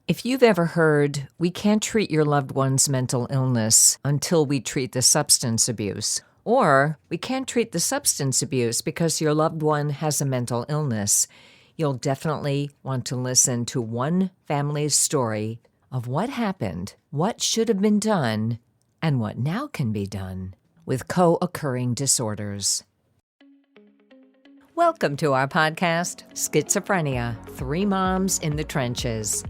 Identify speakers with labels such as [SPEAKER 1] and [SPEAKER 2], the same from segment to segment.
[SPEAKER 1] If you've ever heard, we can't treat your loved one's mental illness until we treat the substance abuse, or we can't treat the substance abuse because your loved one has a mental illness, you'll definitely want to listen to one family's story of what happened, what should have been done, and what now can be done with co-occurring disorders. Welcome to our podcast, Schizophrenia, Three Moms in the Trenches.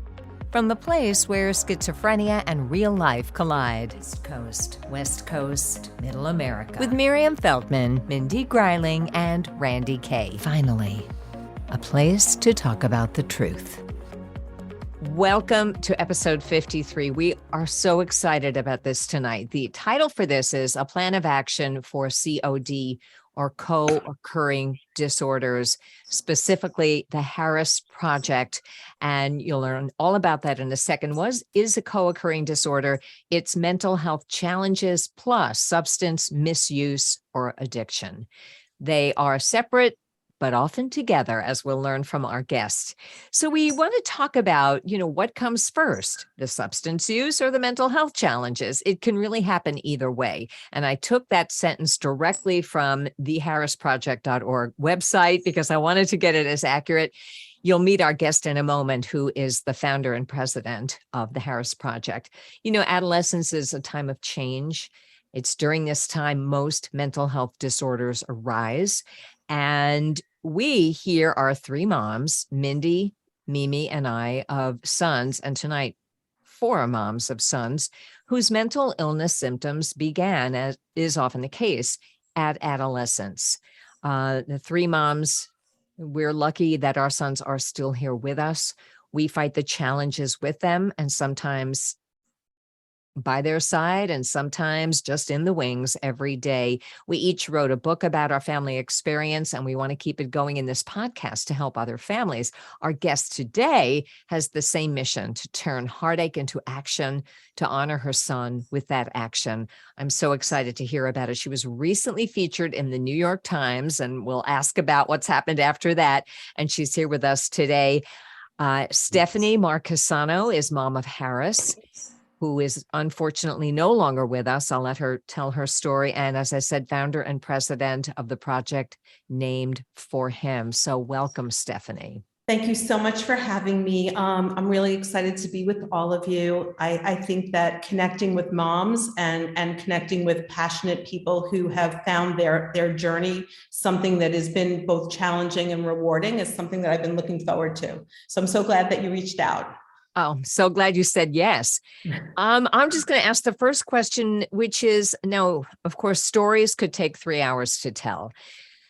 [SPEAKER 1] From the place where schizophrenia and real life collide. East Coast, West Coast, Middle America. With Miriam Feldman, Mindy Greiling, and Randy Kay. Finally, a place to talk about the truth. Welcome to episode 53. We are so excited about this tonight. The title for this is A Plan of Action for COD, or co-occurring disorders, specifically the Harris Project. And you'll learn all about that in a second. What is a co-occurring disorder? It's mental health challenges plus substance misuse or addiction. They are separate, but often together, as we'll learn from our guest. So we want to talk about, what comes first, the substance use or the mental health challenges. It can really happen either way. And I took that sentence directly from the harrisproject.org website because I wanted to get it as accurate. You'll meet our guest in a moment, who is the founder and president of the Harris Project. Adolescence is a time of change. It's during this time most mental health disorders arise. And we here are three moms, Mindy, Mimi, and I, of sons, and tonight, four moms of sons, whose mental illness symptoms began, as is often the case, at adolescence. The three moms, we're lucky that our sons are still here with us. We fight the challenges with them, and sometimes by their side and sometimes just in the wings every day. We each wrote a book about our family experience, and we want to keep it going in this podcast to help other families. Our guest today has the same mission: to turn heartache into action, to honor her son with that action. I'm so excited to hear about it. She was recently featured in the New York Times, and we'll ask about what's happened after that. And she's here with us today. Stephanie Marcusano is mom of Harris, who is unfortunately no longer with us. I'll let her tell her story. And as I said, founder and president of the project named for him. So welcome, Stephanie.
[SPEAKER 2] Thank you so much for having me. I'm really excited to be with all of you. I think that connecting with moms and connecting with passionate people who have found their journey, something that has been both challenging and rewarding, is something that I've been looking forward to. So I'm so glad that you reached out.
[SPEAKER 1] Oh, so glad you said yes. I'm just going to ask the first question, which is, no, of course, stories could take 3 hours to tell.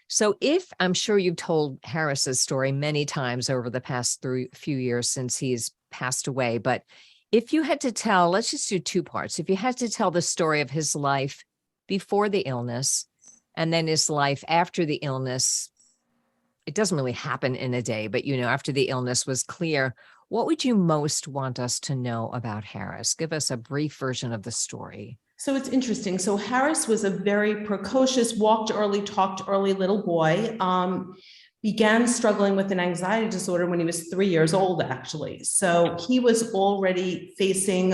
[SPEAKER 1] So I'm sure you've told Harris's story many times over the past few years since he's passed away, but if you had to tell, let's just do two parts. If you had to tell the story of his life before the illness and then his life after the illness, it doesn't really happen in a day, but after the illness was clear, what would you most want us to know about Harris? Give us a brief version of the story.
[SPEAKER 2] So it's interesting. So Harris was a very precocious, walked early, talked early little boy. Began struggling with an anxiety disorder when he was 3 years old, actually. So he was already facing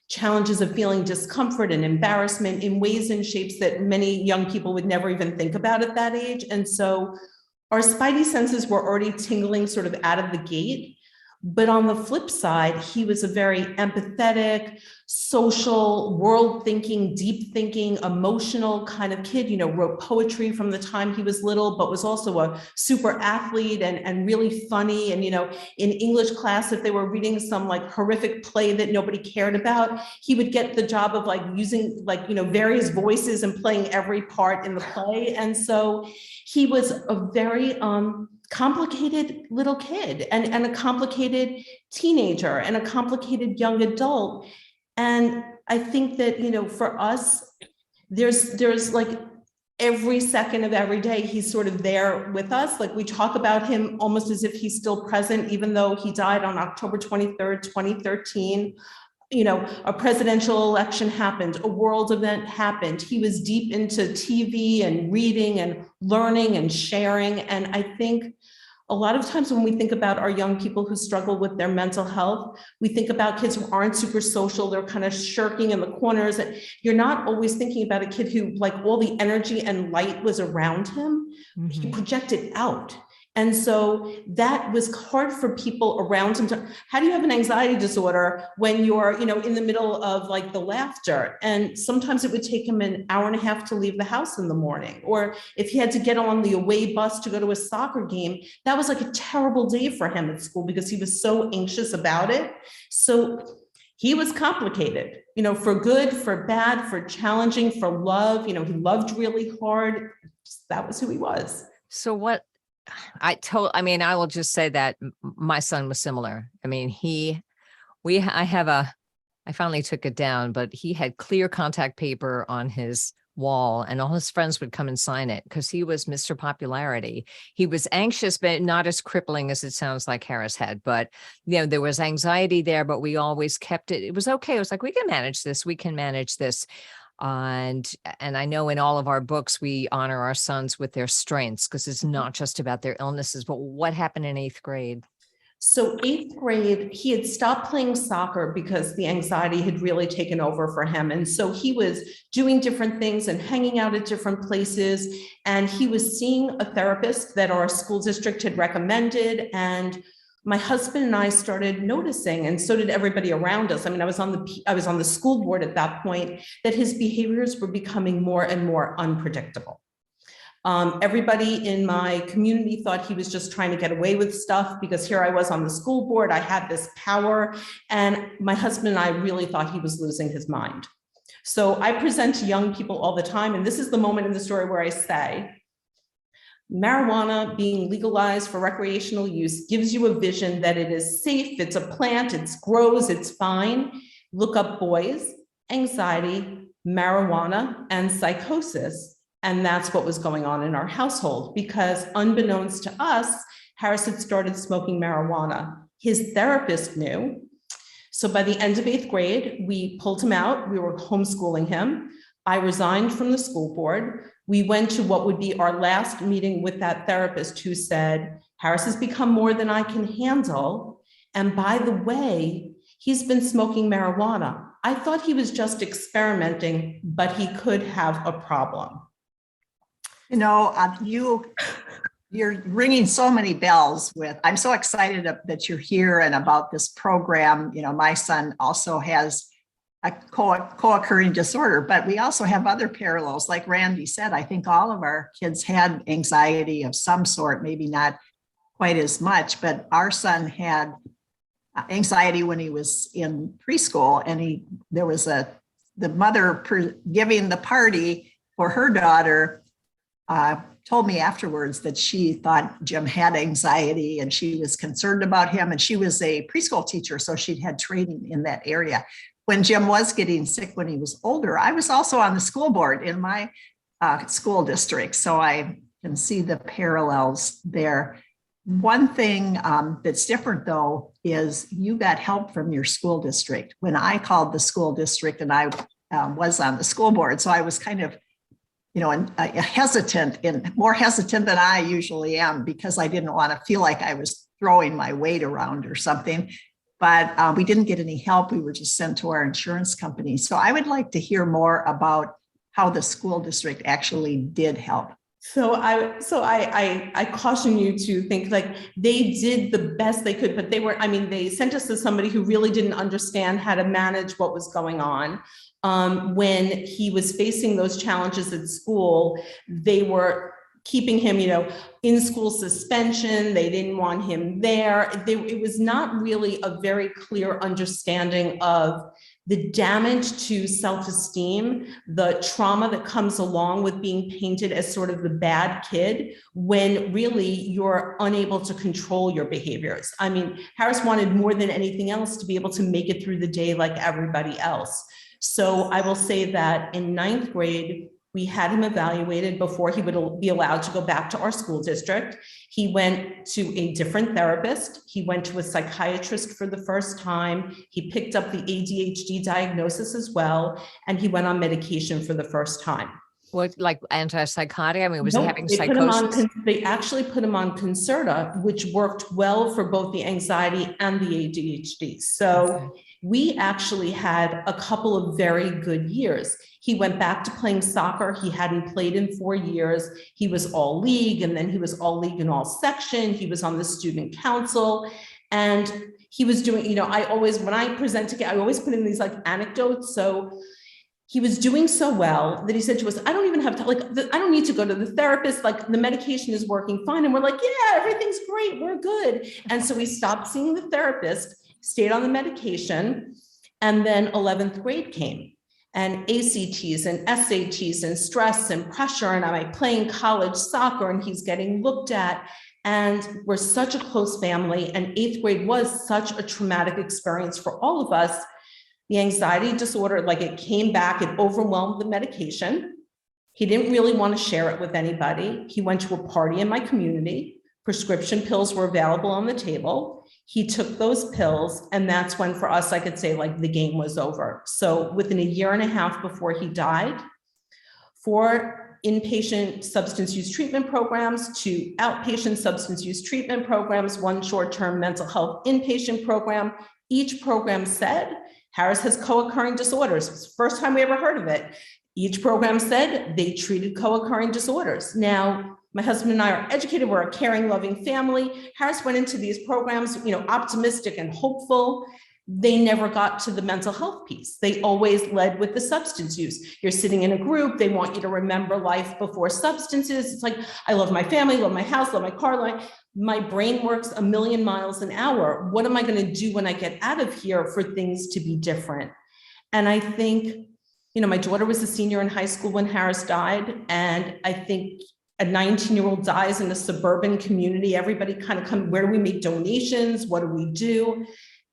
[SPEAKER 2] challenges of feeling discomfort and embarrassment in ways and shapes that many young people would never even think about at that age. And so our spidey senses were already tingling sort of out of the gate. But on the flip side, he was a very empathetic, social, world-thinking, deep-thinking, emotional kind of kid, wrote poetry from the time he was little, but was also a super athlete and really funny. And, in English class, if they were reading some horrific play that nobody cared about, he would get the job of using various voices and playing every part in the play. And so he was a very complicated little kid and a complicated teenager and a complicated young adult. And I think that, for us, there's every second of every day, he's sort of there with us. We talk about him almost as if he's still present, even though he died on October 23rd, 2013. A presidential election happened, a world event happened. He was deep into TV and reading and learning and sharing. And I think A lot of times when we think about our young people who struggle with their mental health, we think about kids who aren't super social, they're kind of shirking in the corners. You're not always thinking about a kid who, like, all the energy and light was around him. He projected out. And so that was hard for people around him to, how do you have an anxiety disorder when you're, in the middle of like the laughter? And sometimes it would take him an hour and a half to leave the house in the morning. Or if he had to get on the away bus to go to a soccer game, that was like a terrible day for him at school because he was so anxious about it. So he was complicated, for good, for bad, for challenging, for love. He loved really hard. That was who he was.
[SPEAKER 1] So what I will just say that my son was similar. I mean, I finally took it down, but he had clear contact paper on his wall and all his friends would come and sign it because he was Mr. Popularity. He was anxious, but not as crippling as it sounds like Harris had. But, there was anxiety there, but we always kept it. It was okay. It was like, we can manage this. We can manage this. And I know in all of our books, we honor our sons with their strengths because it's not just about their illnesses. But what happened in 8th grade?
[SPEAKER 2] So 8th grade, he had stopped playing soccer because the anxiety had really taken over for him. And so he was doing different things and hanging out at different places. And he was seeing a therapist that our school district had recommended. And my husband and I started noticing, and so did everybody around us. I mean, I was on the school board at that point, that his behaviors were becoming more and more unpredictable. Everybody in my community thought he was just trying to get away with stuff because here I was on the school board, I had this power, and my husband and I really thought he was losing his mind. So I present to young people all the time, and this is the moment in the story where I say, marijuana being legalized for recreational use gives you a vision that it is safe, it's a plant, it grows, it's fine. Look up boys, anxiety, marijuana, and psychosis. And that's what was going on in our household because unbeknownst to us, Harris had started smoking marijuana. His therapist knew. So by the end of 8th grade, we pulled him out. We were homeschooling him. I resigned from the school board. We went to what would be our last meeting with that therapist who said, Harris has become more than I can handle. And by the way, he's been smoking marijuana. I thought he was just experimenting, but he could have a problem.
[SPEAKER 3] You're ringing so many bells I'm so excited that you're here and about this program. My son also has a co-occurring disorder, but we also have other parallels. Like Randy said, I think all of our kids had anxiety of some sort, maybe not quite as much, but our son had anxiety when he was in preschool, and there was the mother giving the party for her daughter told me afterwards that she thought Jim had anxiety and she was concerned about him. And she was a preschool teacher, so she'd had training in that area. When Jim was getting sick when he was older, I was also on the school board in my school district, so I can see the parallels there. One thing that's different, though, is you got help from your school district. When I called the school district, and I was on the school board, so I was kind of hesitant, and more hesitant than I usually am, because I didn't want to feel like I was throwing my weight around or something. But we didn't get any help. We were just sent to our insurance company. So I would like to hear more about how the school district actually did help.
[SPEAKER 2] So I caution you to think like they did the best they could, but they sent us to somebody who really didn't understand how to manage what was going on. When he was facing those challenges at school, they were keeping him, in school suspension. They didn't want him there. It was not really a very clear understanding of the damage to self-esteem, the trauma that comes along with being painted as sort of the bad kid when really you're unable to control your behaviors. I mean, Harris wanted more than anything else to be able to make it through the day like everybody else. So I will say that in 9th grade, we had him evaluated before he would be allowed to go back to our school district. He went to a different therapist. He went to a psychiatrist for the first time. He picked up the ADHD diagnosis as well, and he went on medication for the first time.
[SPEAKER 1] What, like antipsychotic? I mean, was he
[SPEAKER 2] Nope,
[SPEAKER 1] having
[SPEAKER 2] they put him on,
[SPEAKER 1] psychosis?
[SPEAKER 2] they actually put him on Concerta, which worked well for both the anxiety and the ADHD. So
[SPEAKER 1] Okay.
[SPEAKER 2] we actually had a couple of very good years. He went back to playing soccer. He hadn't played in 4 years. He was all league, and then he was all league in all section. He was on the student council, and he was doing, you know, I always, when I present to, I always put in these like anecdotes. So he was doing so well that he said to us, I don't even have to, like, I don't need to go to the therapist. Like, the medication is working fine. And we're like, yeah, everything's great. We're good. And so we stopped seeing the therapist, stayed on the medication. And then 11th grade came, and ACTs and SATs and stress and pressure. And I'm playing college soccer, and he's getting looked at. And we're such a close family. And 8th grade was such a traumatic experience for all of us. The anxiety disorder, like, it came back, it overwhelmed the medication. He didn't really want to share it with anybody. He went to a party in my community. Prescription pills were available on the table. He took those pills, and that's when, for us, I could say, like, the game was over. So within a year and a half before he died, 4 inpatient substance use treatment programs, 2 outpatient substance use treatment programs, 1 short-term mental health inpatient program. Each program said, Harris has co-occurring disorders. It was the first time we ever heard of it. Each program said they treated co-occurring disorders. Now, my husband and I are educated. We're a caring, loving family. Harris went into these programs, you know, optimistic and hopeful. They never got to the mental health piece. They always led with the substance use. You're sitting in a group. They want you to remember life before substances. It's like, I love my family, love my house, love my car. Like, my brain works a million miles an hour. What am I going to do when I get out of here for things to be different? And I think, you know, my daughter was a senior in high school when Harris died. And I think a 19-year-old dies in a suburban community. Everybody kind of come, where do we make donations? What do we do?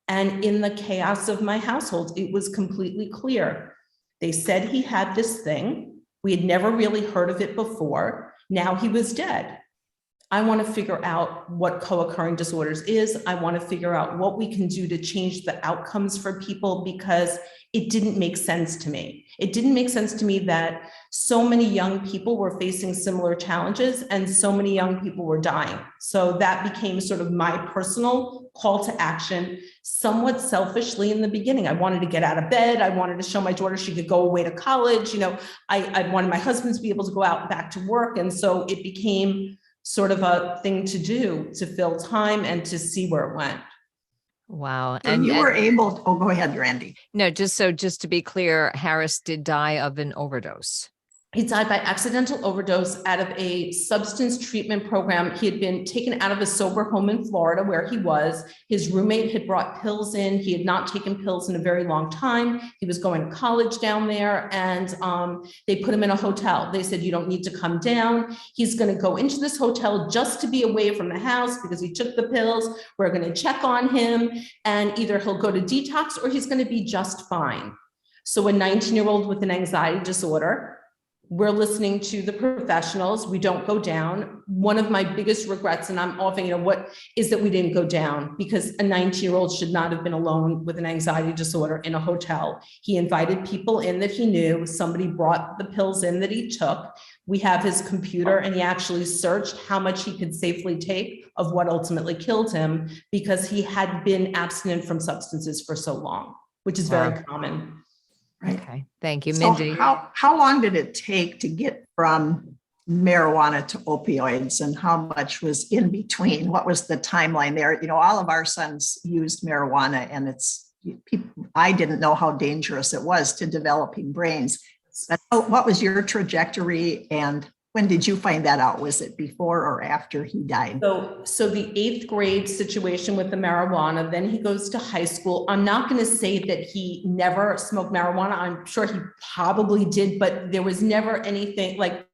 [SPEAKER 2] And in the chaos of my household, it was completely clear. They said he had this thing. We had never really heard of it before. Now he was dead. I want to figure out what co-occurring disorders is. I want to figure out what we can do to change the outcomes for people, because it didn't make sense to me. It didn't make sense to me that so many young people were facing similar challenges and so many young people were dying. So that became sort of my personal call to action, somewhat selfishly in the beginning. I wanted to get out of bed. I wanted to show my daughter she could go away to college. You know, I wanted my husband to be able to go out back to work. And so it became sort of a thing to do, to fill time and to see where it went.
[SPEAKER 1] Wow.
[SPEAKER 3] And you were able to, oh, go ahead, Randy.
[SPEAKER 1] No, just to be clear, Harris did die of an overdose.
[SPEAKER 2] He died by accidental overdose out of a substance treatment program. He had been taken out of a sober home in Florida where he was. His roommate had brought pills in. He had not taken pills in a very long time. He was going to college down there, and they put him in a hotel. They said, you don't need to come down. He's going to go into this hotel just to be away from the house because he took the pills. We're going to check on him, and either he'll go to detox or he's going to be just fine. So a 19-year-old with an anxiety disorder, we're listening to the professionals. We don't go down. One of my biggest regrets, and I'm often, what is that we didn't go down, because a 19-year-old should not have been alone with an anxiety disorder in a hotel. He invited people in that he knew. Somebody brought the pills in that he took. We have his computer, and he actually searched how much he could safely take of what ultimately killed him, because he had been abstinent from substances for so long, which is very common.
[SPEAKER 3] Right.
[SPEAKER 1] Okay. Thank you,
[SPEAKER 3] So
[SPEAKER 1] Mindy.
[SPEAKER 3] how long did it take to get from marijuana to opioids, and how much was in between? What was the timeline there? All of our sons used marijuana, and I didn't know how dangerous it was to developing brains. What was your trajectory, and when did you find that out? Was it before or after he died?
[SPEAKER 2] So the 8th grade situation with the marijuana, then he goes to high school. I'm not going to say that he never smoked marijuana. I'm sure he probably did, but there was never anything like,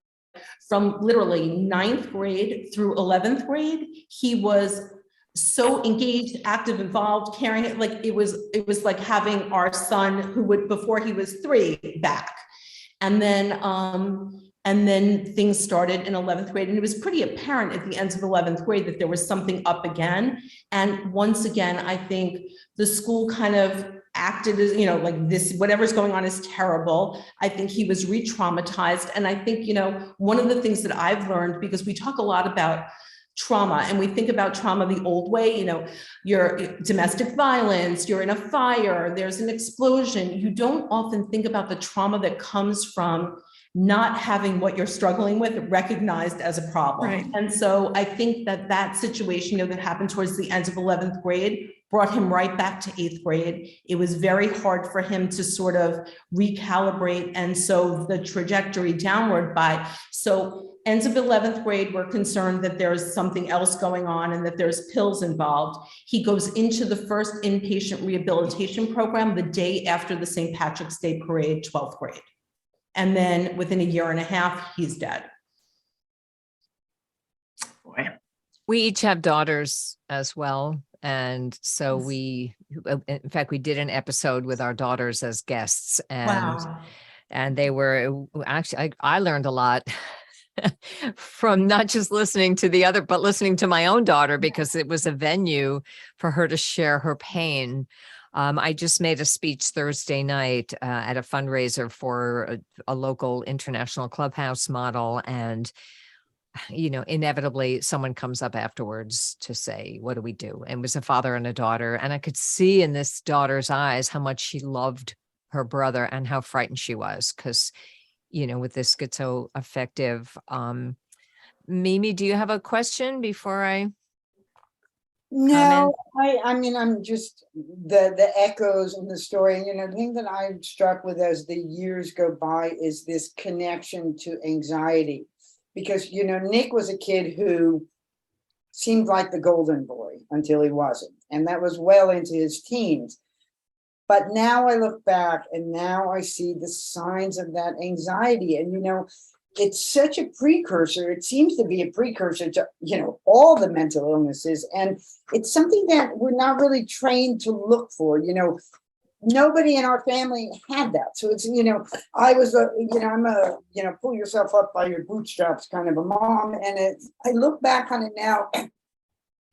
[SPEAKER 2] from literally 9th grade through 11th grade, he was so engaged, active, involved, caring. Like it was like having our son, who would, before he was 3, back. And then things started in 11th grade, and it was pretty apparent at the end of 11th grade that there was something up again. And once again, I think the school kind of acted as, like this, whatever's going on is terrible. I think he was re-traumatized. And I think, one of the things that I've learned, because we talk a lot about trauma and we think about trauma the old way, you're domestic violence, you're in a fire, there's an explosion. You don't often think about the trauma that comes from not having what you're struggling with recognized as a problem. Right. And so I think that situation, that happened towards the end of 11th grade brought him right back to 8th grade. It was very hard for him to sort of recalibrate. And so the trajectory downward ends of 11th grade, we're concerned that there's something else going on and that there's pills involved. He goes into the first inpatient rehabilitation program the day after the St. Patrick's Day parade, 12th grade. And then within a year and a half, he's dead.
[SPEAKER 1] We each have daughters as well. And so in fact, we did an episode with our daughters as guests. And they were actually, I learned a lot from not just listening to the other, but listening to my own daughter, because it was a venue for her to share her pain. I just made a speech Thursday night at a fundraiser for a local international clubhouse model. And, inevitably someone comes up afterwards to say, what do we do? And it was a father and a daughter. And I could see in this daughter's eyes how much she loved her brother and how frightened she was. Because, with this schizoaffective, Mimi, do you have a question before I?
[SPEAKER 4] No, I mean, I'm just the echoes in the story. The thing that I'm struck with as the years go by is this connection to anxiety, because, Nick was a kid who seemed like the golden boy until he wasn't. And that was well into his teens. But now I look back and now I see the signs of that anxiety. And, it's such a precursor. It seems to be a precursor to, all the mental illnesses. And it's something that we're not really trained to look for. Nobody in our family had that. So it's, I was, I'm a, pull yourself up by your bootstraps kind of a mom. And I look back on it now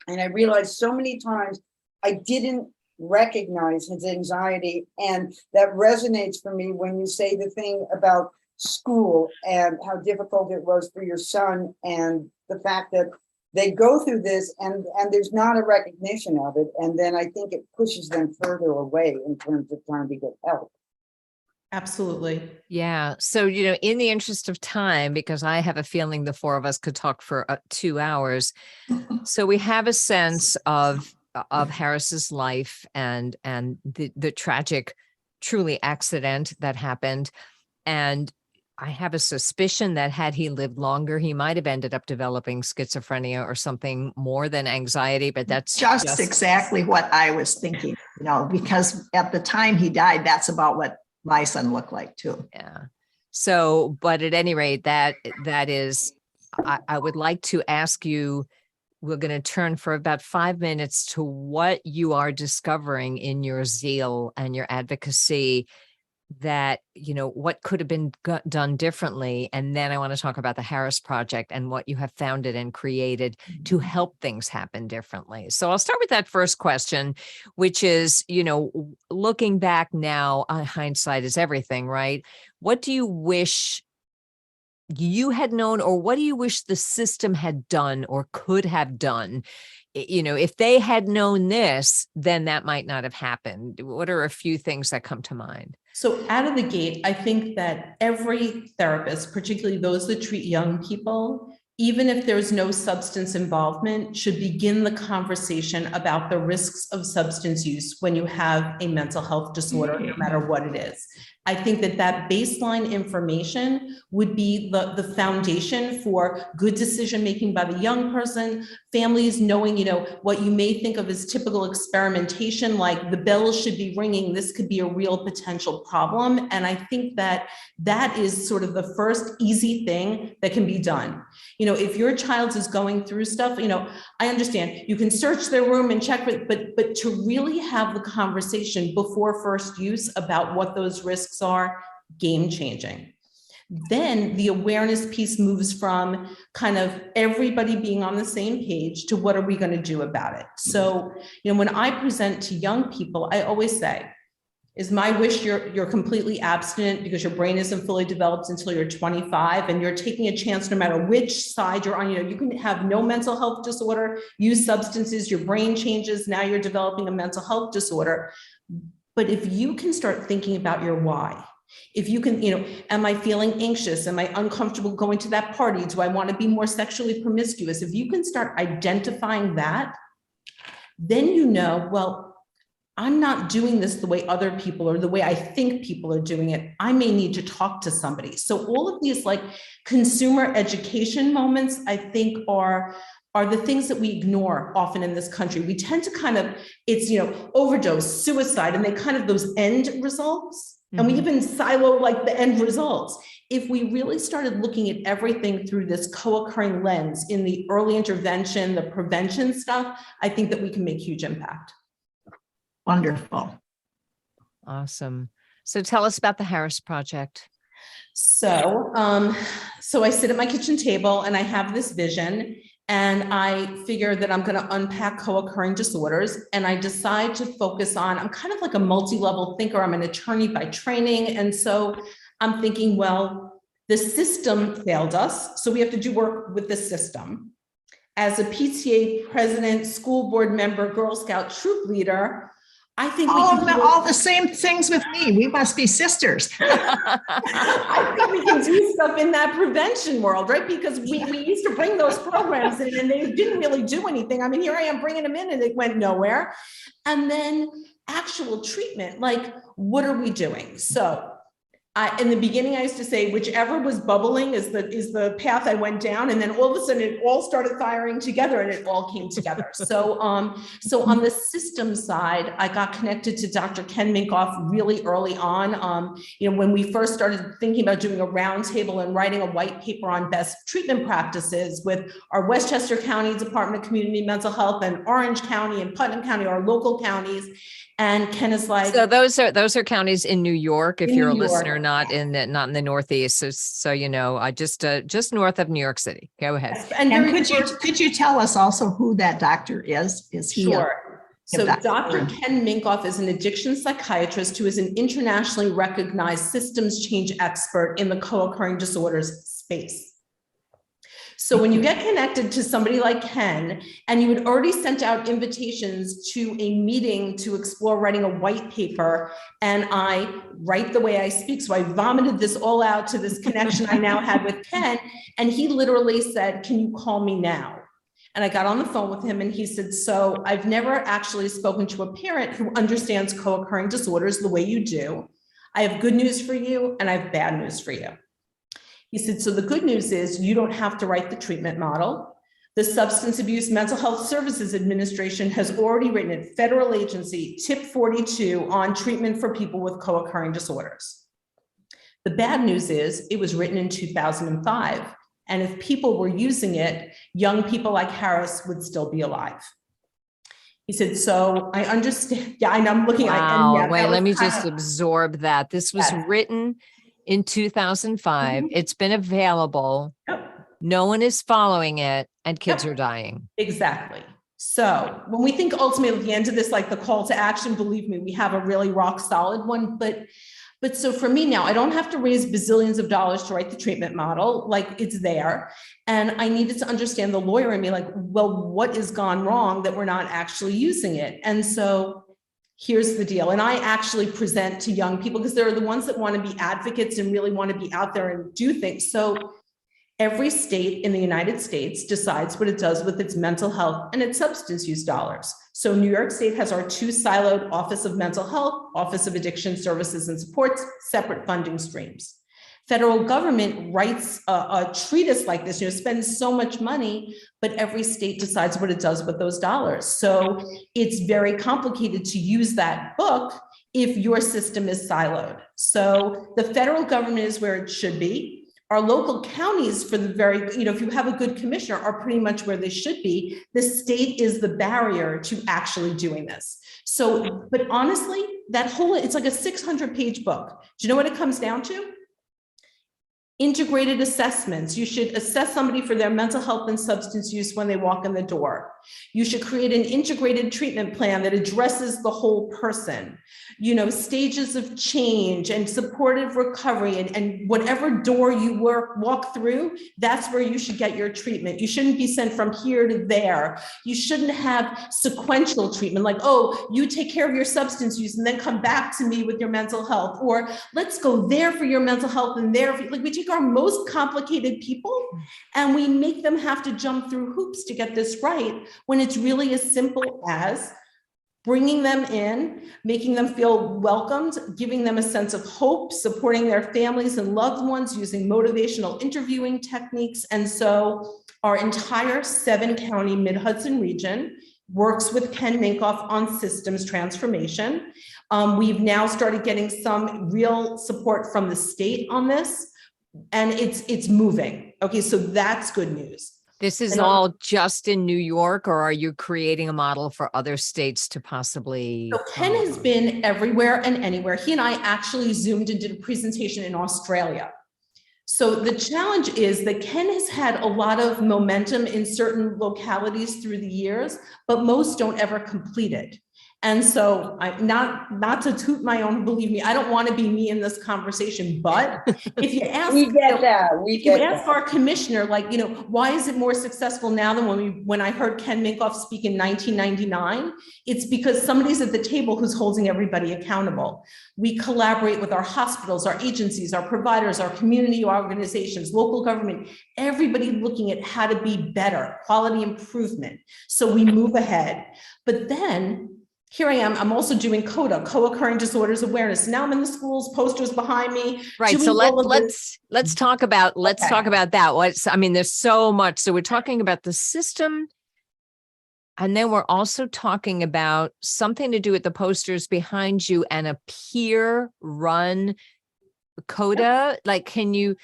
[SPEAKER 4] and I realize so many times I didn't recognize his anxiety. And that resonates for me when you say the thing about school and how difficult it was for your son, and the fact that they go through this and there's not a recognition of it. And then I think it pushes them further away in terms of trying to get help.
[SPEAKER 2] Absolutely.
[SPEAKER 1] Yeah. So, in the interest of time, because I have a feeling the four of us could talk for 2 hours. So we have a sense of Harris's life and the tragic, truly accident that happened. And I have a suspicion that had he lived longer, he might have ended up developing schizophrenia or something more than anxiety, but that's
[SPEAKER 3] just exactly what I was thinking, because at the time he died, that's about what my son looked like too.
[SPEAKER 1] Yeah. So, but at any rate, that is, I would like to ask you, we're going to turn for about 5 minutes to what you are discovering in your zeal and your advocacy, that, what could have been done differently. And then I want to talk about the Harris Project and what you have founded and created to help things happen differently. So I'll start with that first question, which is, looking back now, hindsight is everything, right? What do you wish you had known, or what do you wish the system had done or could have done? If they had known this, then that might not have happened. What are a few things that come to mind?
[SPEAKER 2] So out of the gate, I think that every therapist, particularly those that treat young people, even if there's no substance involvement, should begin the conversation about the risks of substance use when you have a mental health disorder, no matter what it is. I think that baseline information would be the foundation for good decision-making by the young person, families knowing, what you may think of as typical experimentation, like the bells should be ringing, this could be a real potential problem. And I think that is sort of the first easy thing that can be done. If your child is going through stuff, I understand you can search their room and check it, but to really have the conversation before first use about what those risks are, game changing. then the awareness piece moves from kind of everybody being on the same page to what are we going to do about it. So, when I present to young people, I always say, is my wish you're completely abstinent because your brain isn't fully developed until you're 25 and you're taking a chance no matter which side you're on. You can have no mental health disorder, use substances, your brain changes, now you're developing a mental health disorder. But if you can start thinking about your why, if you can, am I feeling anxious? Am I uncomfortable going to that party? Do I want to be more sexually promiscuous? If you can start identifying that, then well, I'm not doing this the way other people or the way I think people are doing it. I may need to talk to somebody. So all of these like consumer education moments, I think are the things that we ignore often in this country. We tend to kind of, it's, overdose, suicide, and they kind of those end results. And we even silo like the end results. If we really started looking at everything through this co-occurring lens in the early intervention, the prevention stuff, I think that we can make huge impact.
[SPEAKER 3] Wonderful.
[SPEAKER 1] Awesome. So tell us about the Harris Project.
[SPEAKER 2] So I sit at my kitchen table and I have this vision and I figure that I'm going to unpack co-occurring disorders. And I decide to focus on, I'm kind of like a multi-level thinker. I'm an attorney by training. And so I'm thinking, well, the system failed us. So we have to do work with the system. As a PTA president, school board member, Girl Scout troop leader, I think
[SPEAKER 3] all the same things with me. We must be sisters.
[SPEAKER 2] I think we can do stuff in that prevention world, right? Because we used to bring those programs in and they didn't really do anything. I mean, here I am bringing them in and it went nowhere. And then actual treatment, like what are we doing? So in the beginning, I used to say, whichever was bubbling is the path I went down. And then all of a sudden it all started firing together and it all came together. So on the system side, I got connected to Dr. Ken Minkoff really early on. When we first started thinking about doing a roundtable and writing a white paper on best treatment practices with our Westchester County Department of Community Mental Health and Orange County and Putnam County, our local counties. And Ken is like,
[SPEAKER 1] so those are counties in New York. If you're a listener, not in the Northeast. So I just north of New York City. Go ahead.
[SPEAKER 2] Yes,
[SPEAKER 3] and could you tell us also who that doctor is? Is he?
[SPEAKER 2] Sure. So Dr. Ken Minkoff is an addiction psychiatrist who is an internationally recognized systems change expert in the co-occurring disorders space. So when you get connected to somebody like Ken, and you had already sent out invitations to a meeting to explore writing a white paper, and I write the way I speak, so I vomited this all out to this connection I now had with Ken, and he literally said, "Can you call me now?" And I got on the phone with him and he said, "So I've never actually spoken to a parent who understands co-occurring disorders the way you do. I have good news for you and I have bad news for you." He said, "So the good news is you don't have to write the treatment model. The Substance Abuse Mental Health Services Administration has already written a federal agency, Tip 42, on treatment for people with co-occurring disorders. The bad news is it was written in 2005. And if people were using it, young people like Harris would still be alive." He said, "So I understand." Yeah, and I'm looking at
[SPEAKER 1] wow. Wait, let me just absorb that. This was written in 2005. It's been available.
[SPEAKER 2] Yep.
[SPEAKER 1] No one is following it, and kids are dying.
[SPEAKER 2] Exactly. So when we think ultimately at the end of this, like the call to action, believe me, we have a really rock solid one. But so for me now, I don't have to raise bazillions of dollars to write the treatment model, like it's there. And I needed to understand the lawyer in me, like, well, what has gone wrong that we're not actually using it? And so here's the deal. And I actually present to young people because they're the ones that want to be advocates and really want to be out there and do things. So every state in the United States decides what it does with its mental health and its substance use dollars. So New York State has our two siloed Office of Mental Health, Office of Addiction Services and Supports, separate funding streams. Federal government writes a treatise like this, spends so much money, but every state decides what it does with those dollars. So it's very complicated to use that book if your system is siloed. So the federal government is where it should be. Our local counties, for the very, if you have a good commissioner, are pretty much where they should be. The state is the barrier to actually doing this. So, but honestly, it's like a 600-page book. Do you know what it comes down to? Integrated assessments. You should assess somebody for their mental health and substance use when they walk in the door. You should create an integrated treatment plan that addresses the whole person. Stages of change and supportive recovery, and whatever door you walk through, that's where you should get your treatment. You shouldn't be sent from here to there. You shouldn't have sequential treatment, like, oh, you take care of your substance use and then come back to me with your mental health, or let's go there for your mental health and there for, like, we take our most complicated people and we make them have to jump through hoops to get this right, when it's really as simple as bringing them in, making them feel welcomed, giving them a sense of hope, supporting their families and loved ones, using motivational interviewing techniques. And so our entire 7-county Mid-Hudson region works with Ken Minkoff on systems transformation. We've now started getting some real support from the state on this, and it's moving. Okay, so that's good news.
[SPEAKER 1] This is all just in New York, or are you creating a model for other states to possibly?
[SPEAKER 2] So Ken has been everywhere and anywhere. He and I actually Zoomed and did a presentation in Australia. So the challenge is that Ken has had a lot of momentum in certain localities through the years, but most don't ever complete it. And so not to toot my own, believe me, I don't want to be me in this conversation, but if you ask,
[SPEAKER 4] we get that.
[SPEAKER 2] You ask our commissioner, like, why is it more successful now than when I heard Ken Minkoff speak in 1999? It's because somebody's at the table who's holding everybody accountable. We collaborate with our hospitals, our agencies, our providers, our community organizations, local government, everybody looking at how to be better, quality improvement. So we move ahead. But then here I am. I'm also doing CODA, co-occurring disorders awareness. Now I'm in the schools, posters behind me.
[SPEAKER 1] Right. So let's talk about that. There's so much. So we're talking about the system, and then we're also talking about something to do with the posters behind you and a peer-run CODA. Like, can you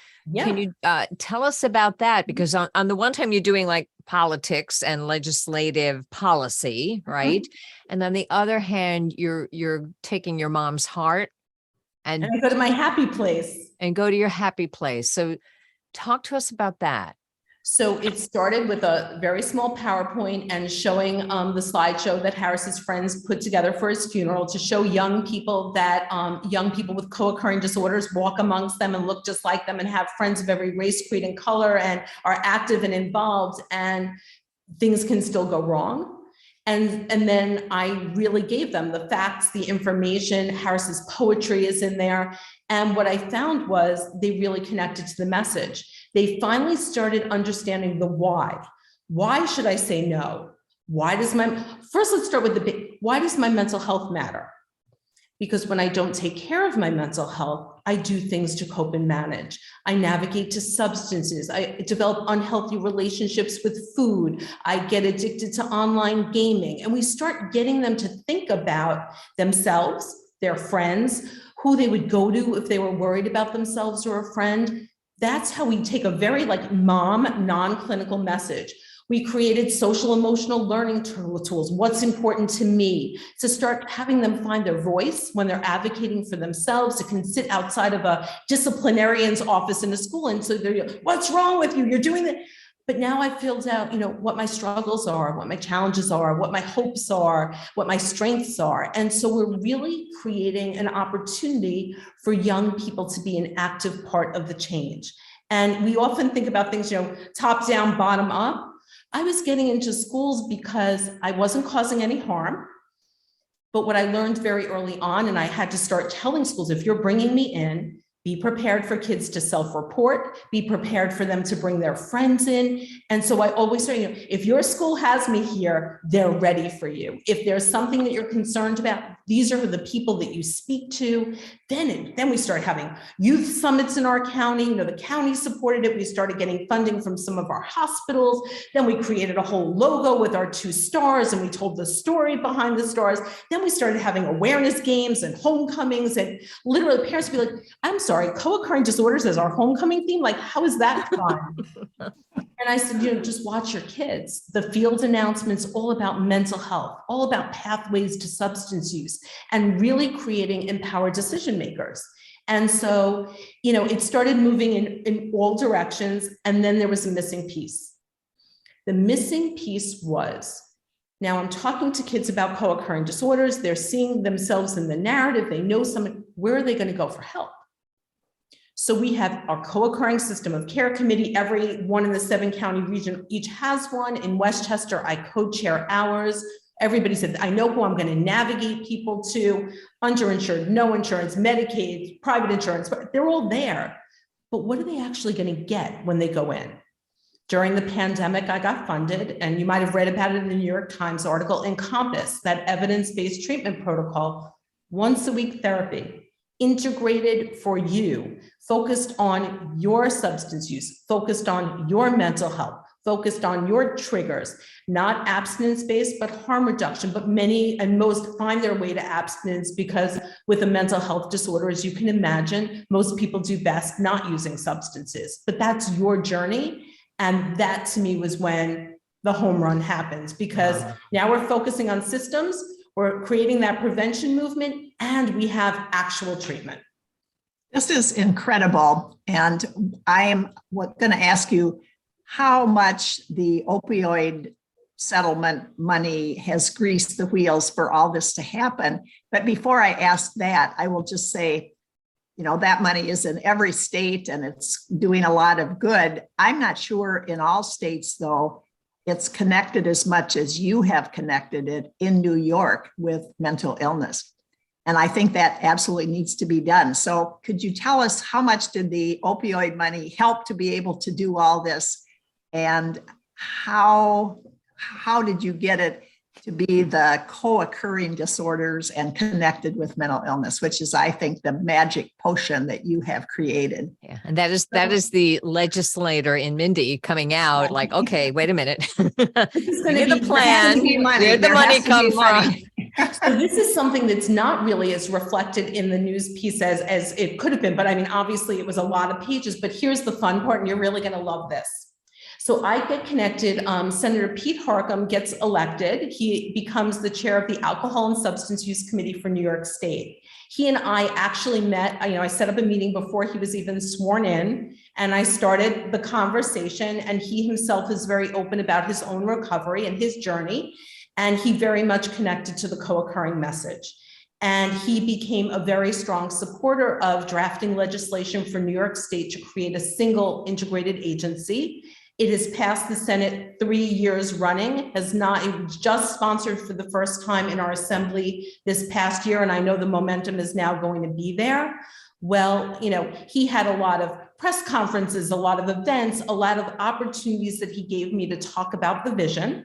[SPEAKER 1] tell us about that? Because on the one time you're doing like politics and legislative policy, right? And on the other hand, you're taking your mom's heart and
[SPEAKER 2] I go to my happy place.
[SPEAKER 1] And go to your happy place. So talk to us about that.
[SPEAKER 2] So it started with a very small PowerPoint and showing the slideshow that Harris's friends put together for his funeral to show young people that young people with co-occurring disorders walk amongst them and look just like them and have friends of every race, creed, and color and are active and involved, and things can still go wrong. And then I really gave them the facts, the information. Harris's poetry is in there. And what I found was they really connected to the message. They finally started understanding the why. Why should I say no? First, let's start with why does my mental health matter? Because when I don't take care of my mental health, I do things to cope and manage. I navigate to substances. I develop unhealthy relationships with food. I get addicted to online gaming. And we start getting them to think about themselves, their friends, who they would go to if they were worried about themselves or a friend. That's how we take a very mom, non-clinical message. We created social emotional learning tools. What's important to me, to start having them find their voice when they're advocating for themselves. It can sit outside of a disciplinarian's office in a school. And so they're, what's wrong with you? You're doing that. But now I filled out, what my struggles are, what my challenges are, what my hopes are, what my strengths are. And so we're really creating an opportunity for young people to be an active part of the change. And we often think about things, top down, bottom up. I was getting into schools because I wasn't causing any harm. But what I learned very early on, and I had to start telling schools, if you're bringing me in, be prepared for kids to self-report, be prepared for them to bring their friends in. And so I always say, if your school has me here, they're ready for you. If there's something that you're concerned about, these are the people that you speak to. Then we start having youth summits in our county. The county supported it. We started getting funding from some of our hospitals. Then we created a whole logo with our 2 stars, and we told the story behind the stars. Then we started having awareness games and homecomings, and literally parents would be like, I'm sorry, co-occurring disorders as our homecoming theme? How is that fun? And I said, just watch your kids. The field announcements all about mental health, all about pathways to substance use, and really creating empowered decision makers. And so, it started moving in all directions. And then there was a missing piece. The missing piece was, now I'm talking to kids about co-occurring disorders. They're seeing themselves in the narrative. They know someone, where are they going to go for help? So we have our co-occurring system of care committee. Every one in the 7-county region each has one. In Westchester, I co-chair ours. Everybody said, I know who I'm going to navigate people to: underinsured, no insurance, Medicaid, private insurance, but they're all there. But what are they actually going to get when they go in? During the pandemic, I got funded, and you might have read about it in the New York Times article, Encompass, that evidence-based treatment protocol, once-a-week therapy, integrated for you, focused on your substance use, focused on your mental health, focused on your triggers, not abstinence-based, but harm reduction. But many and most find their way to abstinence because with a mental health disorder, as you can imagine, most people do best not using substances. But that's your journey. And that to me was when the home run happens, because now we're focusing on systems, we're creating that prevention movement, and we have actual treatment.
[SPEAKER 3] This is incredible. And I am going to ask you how much the opioid settlement money has greased the wheels for all this to happen. But before I ask that, I will just say, that money is in every state and it's doing a lot of good. I'm not sure in all states, though, it's connected as much as you have connected it in New York with mental illness. And I think that absolutely needs to be done. So could you tell us how much did the opioid money help to be able to do all this? And how did you get it to be the co-occurring disorders and connected with mental illness, which is, I think, the magic potion that you have created.
[SPEAKER 1] Yeah, and that is the legislator in Mindy coming out like, okay, wait a minute. Here's the plan. Where'd the money come from?
[SPEAKER 2] So this is something that's not really as reflected in the news piece as it could have been. But I mean, obviously it was a lot of pages, but here's the fun part, and you're really going to love this. So I get connected. Senator Pete Harckham gets elected. He becomes the chair of the Alcohol and Substance Use Committee for New York State. He and I actually met, I set up a meeting before he was even sworn in, and I started the conversation, and he himself is very open about his own recovery and his journey, and he very much connected to the co-occurring message. And he became a very strong supporter of drafting legislation for New York State to create a single integrated agency. It has passed the Senate 3 years running, it was just sponsored for the first time in our assembly this past year, and I know the momentum is now going to be there. Well, he had a lot of press conferences, a lot of events, a lot of opportunities that he gave me to talk about the vision.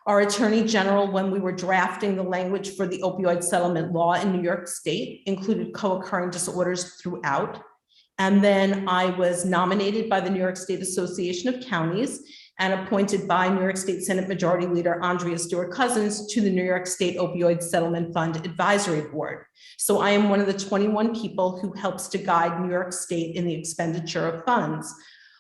[SPEAKER 2] Our Attorney General, when we were drafting the language for the opioid settlement law in New York State, included co-occurring disorders throughout. And then I was nominated by the New York State Association of Counties and appointed by New York State Senate Majority Leader Andrea Stewart-Cousins to the New York State Opioid Settlement Fund Advisory Board. So I am one of the 21 people who helps to guide New York State in the expenditure of funds.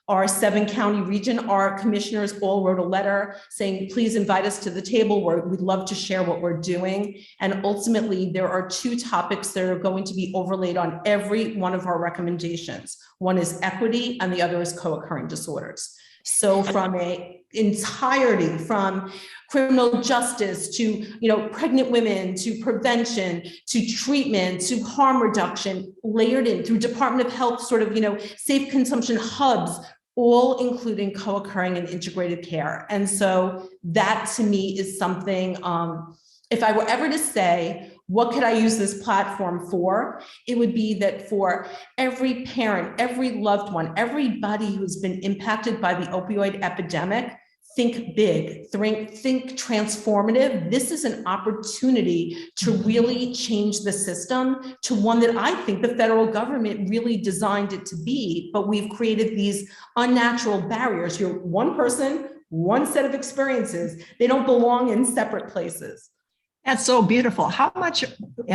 [SPEAKER 2] Our 7-county region, our commissioners all wrote a letter saying, please invite us to the table where we'd love to share what we're doing. And ultimately, there are 2 topics that are going to be overlaid on every one of our recommendations. One is equity and the other is co-occurring disorders. So from a entirety, from criminal justice to pregnant women, to prevention, to treatment, to harm reduction, layered in through Department of Health safe consumption hubs, all including co-occurring and integrated care. And so that to me is something, if I were ever to say, what could I use this platform for? It would be that for every parent, every loved one, everybody who's been impacted by the opioid epidemic, think big, think transformative. This is an opportunity to really change the system to one that I think the federal government really designed it to be, but we've created these unnatural barriers. You're one person, one set of experiences. They don't belong in separate places.
[SPEAKER 3] That's so beautiful. How much,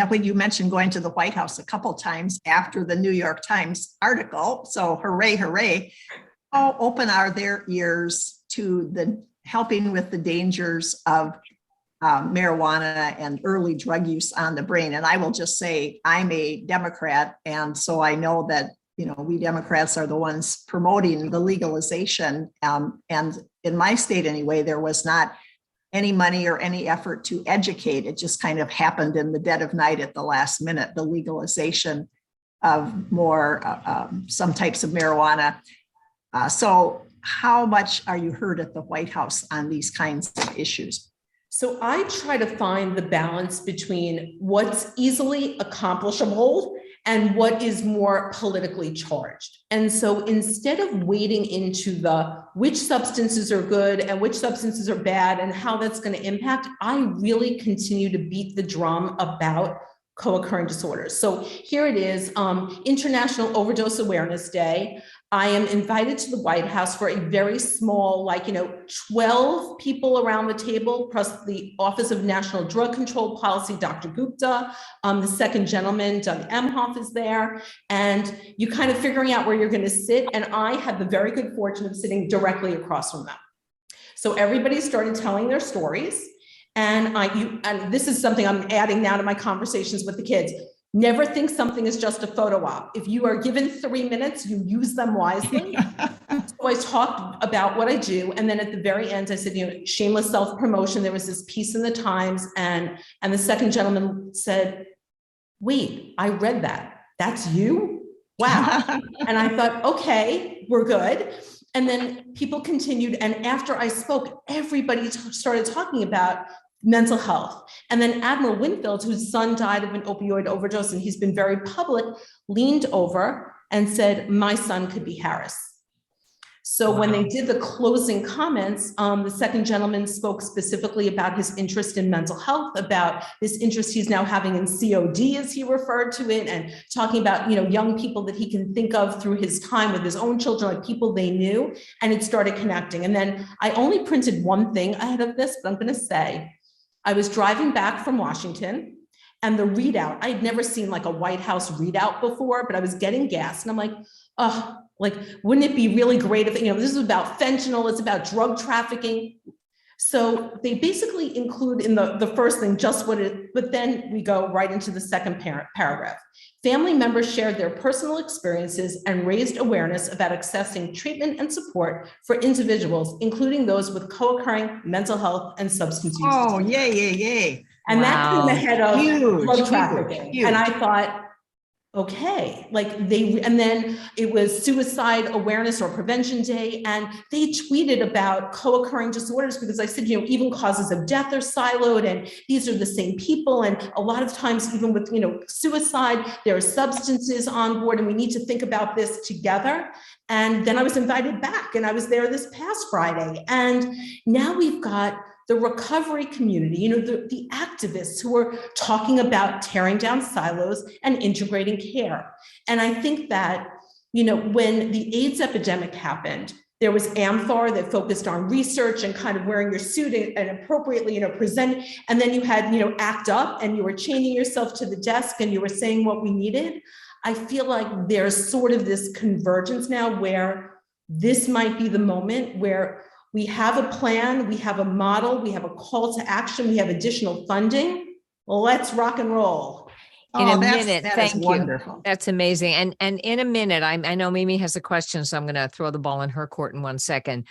[SPEAKER 3] when you mentioned going to the White House a couple times after the New York Times article, so hooray, hooray, how open are their ears to the helping with the dangers of marijuana and early drug use on the brain. And I will just say, I'm a Democrat. And so I know that, we Democrats are the ones promoting the legalization. And in my state anyway, there was not any money or any effort to educate. It just kind of happened in the dead of night at the last minute, the legalization of more, some types of marijuana. So how much are you heard at the White House on these kinds of issues?
[SPEAKER 2] So I try to find the balance between what's easily accomplishable and what is more politically charged. And so instead of wading into the which substances are good and which substances are bad and how that's going to impact, I really continue to beat the drum about co-occurring disorders. So here it is, International Overdose Awareness Day. I am invited to the White House for a very small, 12 people around the table, plus the Office of National Drug Control Policy, Dr. Gupta, the second gentleman, Doug Emhoff, is there, and you kind of figuring out where you're going to sit. And I had the very good fortune of sitting directly across from them. So everybody started telling their stories. And this is something I'm adding now to my conversations with the kids. Never think something is just a photo op. If you are given 3 minutes, you use them wisely. So I talked about what I do. And then at the very end, I said, shameless self-promotion. There was this piece in the Times, and the second gentleman said, wait, I read that. That's you? Wow. And I thought, okay, we're good. And then people continued. And after I spoke, everybody started talking about mental health. And then Admiral Winfield, whose son died of an opioid overdose, and he's been very public, leaned over and said, my son could be Harris. So when they did the closing comments, the second gentleman spoke specifically about his interest in mental health, about this interest he's now having in COD, as he referred to it, and talking about, young people that he can think of through his time with his own children, like people they knew, and it started connecting. And then I only printed one thing ahead of this, but I'm going to say, I was driving back from Washington, and the readout, I had never seen like a White House readout before, but I was getting gas, and I'm like, oh, wouldn't it be really great if, this is about fentanyl, it's about drug trafficking. So they basically include in the first thing just what it, but then we go right into the second paragraph. Family members shared their personal experiences and raised awareness about accessing treatment and support for individuals, including those with co-occurring mental health and substance use.
[SPEAKER 3] Oh, yay.
[SPEAKER 2] And that came ahead of drug trafficking.
[SPEAKER 3] Huge.
[SPEAKER 2] And I thought, okay, and then it was Suicide Awareness or Prevention Day, and they tweeted about co-occurring disorders because I said, even causes of death are siloed, and these are the same people, and a lot of times even with, suicide, there are substances on board, and we need to think about this together. And then I was invited back, and I was there this past Friday, and now we've got the recovery community, the activists who are talking about tearing down silos and integrating care. And I think that, when the AIDS epidemic happened, there was AMFAR that focused on research and kind of wearing your suit and appropriately, present. And then you had, ACT UP, and you were chaining yourself to the desk and you were saying what we needed. I feel like there's sort of this convergence now where this might be the moment where we have a plan, we have a model, we have a call to action, we have additional funding. Well, let's rock and roll.
[SPEAKER 1] In a minute,
[SPEAKER 3] thank you. Wonderful.
[SPEAKER 1] That's amazing. And in a minute, I know Mimi has a question, so I'm going to throw the ball in her court in 1 second.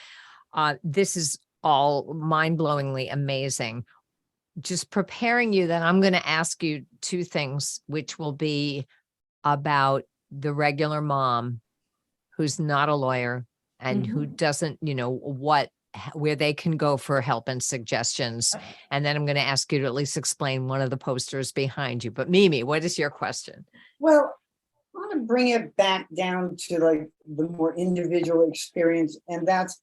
[SPEAKER 1] This is all mind-blowingly amazing. Just preparing you that I'm going to ask you two things, which will be about the regular mom who's not a lawyer and who doesn't, where they can go for help and suggestions. And then I'm going to ask you to at least explain one of the posters behind you. But Mimi, what is your question?
[SPEAKER 4] Well, I want to bring it back down to the more individual experience. And that's,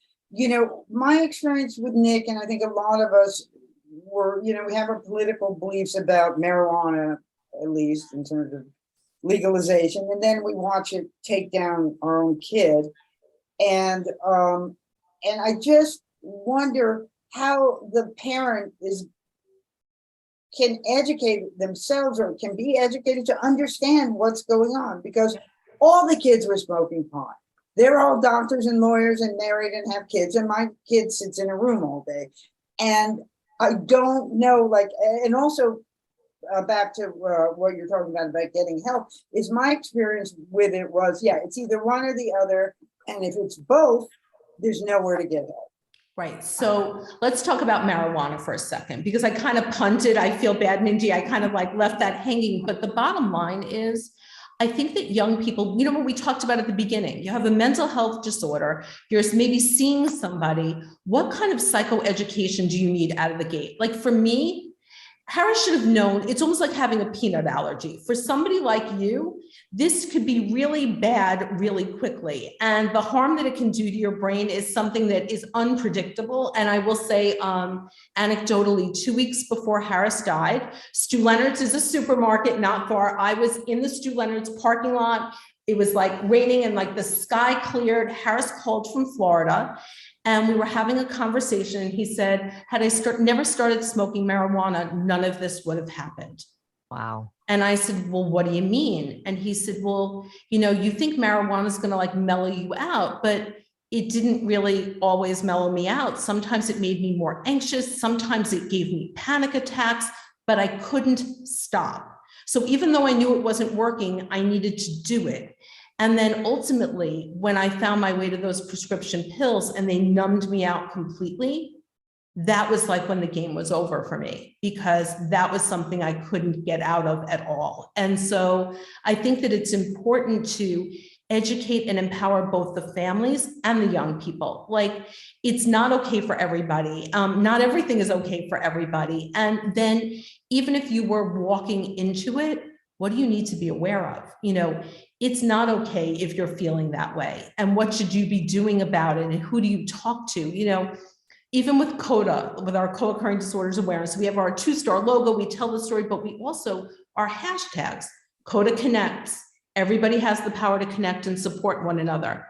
[SPEAKER 4] my experience with Nick, and I think a lot of us were, we have our political beliefs about marijuana, at least in terms of legalization. And then we watch it take down our own kid. And I just wonder how the parent can educate themselves or can be educated to understand what's going on, because all the kids were smoking pot. They're all doctors and lawyers and married and have kids, and my kid sits in a room all day. And I don't know, like, and also back to what you're talking about getting help, is my experience with it was, yeah, it's either one or the other. And if it's both, there's nowhere to get help.
[SPEAKER 2] Right. So let's talk about marijuana for a second, because I kind of punted. I feel bad, Mindy. I kind of like left that hanging. But the bottom line is, I think that young people, you know, what we talked about at the beginning, you have a mental health disorder, you're maybe seeing somebody, what kind of psychoeducation do you need out of the gate? Like for me, Harris should have known, it's almost like having a peanut allergy. For somebody like you, this could be really bad really quickly. And the harm that it can do to your brain is something that is unpredictable. And I will say, anecdotally, 2 weeks before Harris died, Stu Leonard's is a supermarket not far. I was in the Stu Leonard's parking lot. It was like raining and like the sky cleared. Harris called from Florida. And we were having a conversation, and he said, had I never started smoking marijuana, none of this would have happened.
[SPEAKER 1] Wow.
[SPEAKER 2] And I said, well, what do you mean? And he said, well, you know, you think marijuana is going to like mellow you out, but it didn't really always mellow me out. Sometimes it made me more anxious. Sometimes it gave me panic attacks, but I couldn't stop. So even though I knew it wasn't working, I needed to do it. And then ultimately, when I found my way to those prescription pills and they numbed me out completely, that was like when the game was over for me, because that was something I couldn't get out of at all. And so I think that it's important to educate and empower both the families and the young people. Like, it's not okay for everybody. Not everything is okay for everybody. And then even if you were walking into it, what do you need to be aware of? You know, it's not okay if you're feeling that way. And what should you be doing about it? And who do you talk to? You know, even with CODA, with our co-occurring disorders awareness, we have our 2-star logo, we tell the story, but we also, our hashtags, CODA connects. Everybody has the power to connect and support one another.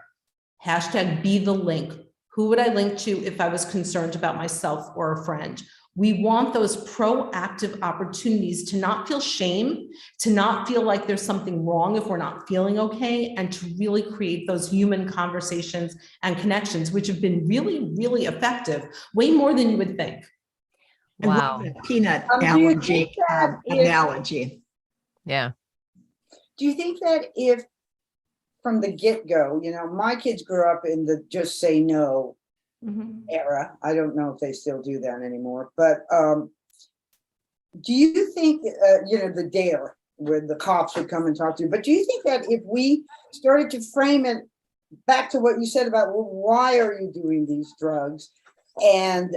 [SPEAKER 2] Hashtag be the link. Who would I link to if I was concerned about myself or a friend? We want those proactive opportunities to not feel shame, to not feel like there's something wrong if we're not feeling okay, and to really create those human conversations and connections, which have been really, really effective, way more than you would think.
[SPEAKER 1] Wow.
[SPEAKER 3] Peanut
[SPEAKER 4] Do you
[SPEAKER 3] allergy
[SPEAKER 4] think that
[SPEAKER 3] analogy.
[SPEAKER 1] Yeah.
[SPEAKER 4] Do you think that if from the get-go, you know, my kids grew up in the just say no era. I don't know if they still do that anymore, but do you think, you know, the dare where the cops would come and talk to you, but do you think that if we started to frame it back to what you said about, well, why are you doing these drugs? And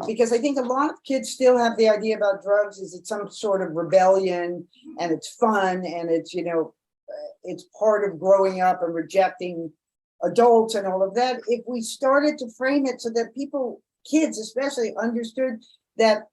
[SPEAKER 4] because I think a lot of kids still have the idea about drugs is it's some sort of rebellion and it's fun and it's, you know, it's part of growing up and rejecting adults and all of that. If we started to frame it so that people, kids especially, understood that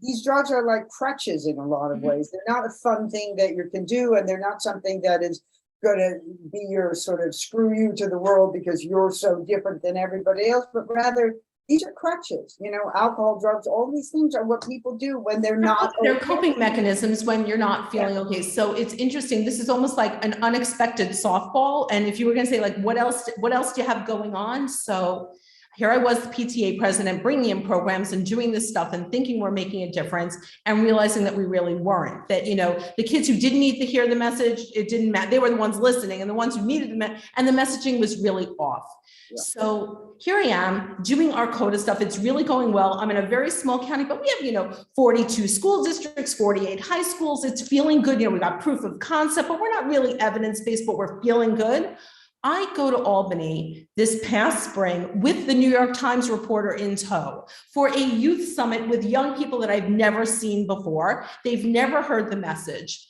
[SPEAKER 4] these drugs are like crutches in a lot of ways. They're not a fun thing that you can do, and they're not something that is going to be your sort of screw you to the world because you're so different than everybody else, but rather these are crutches, you know, alcohol, drugs, all these things are what people do when they're not.
[SPEAKER 2] They're coping mechanisms when you're not feeling okay. So it's interesting. This is almost like an unexpected softball. And if you were going to say like, what else do you have going on? So here I was, the PTA president, bringing in programs and doing this stuff and thinking we're making a difference and realizing that we really weren't. That, you know, the kids who didn't need to hear the message, it didn't matter. They were the ones listening, and the ones who needed and the messaging was really off. Yeah. So here I am doing our CODA stuff. It's really going well. I'm in a very small county, but we have, you know, 42 school districts, 48 high schools. It's feeling good. You know, we got proof of concept, but we're not really evidence-based, but we're feeling good. I go to Albany this past spring with the New York Times reporter in tow for a youth summit with young people that I've never seen before. They've never heard the message.